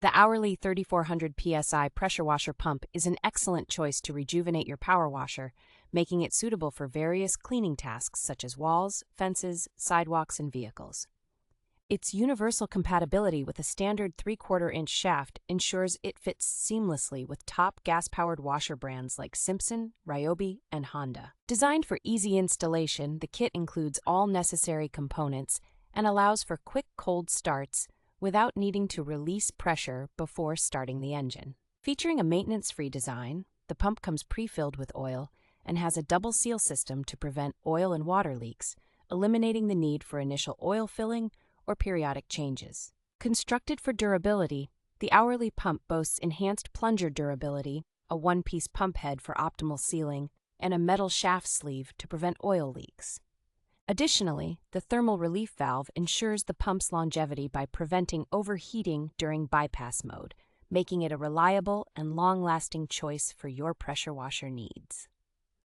The Hourley 3400 PSI pressure washer pump is an excellent choice to rejuvenate your power washer, making it suitable for various cleaning tasks such as walls, fences, sidewalks, and vehicles. Its universal compatibility with a standard 3/4-inch shaft ensures it fits seamlessly with top gas-powered washer brands like Simpson, Ryobi, and Honda. Designed for easy installation, the kit includes all necessary components and allows for quick cold starts without needing to release pressure before starting the engine. Featuring a maintenance-free design, the pump comes pre-filled with oil and has a double seal system to prevent oil and water leaks, eliminating the need for initial oil filling or periodic changes. Constructed for durability, the Hourley pump boasts enhanced plunger durability, a one-piece pump head for optimal sealing, and a metal shaft sleeve to prevent oil leaks. Additionally, the thermal relief valve ensures the pump's longevity by preventing overheating during bypass mode, making it a reliable and long-lasting choice for your pressure washer needs.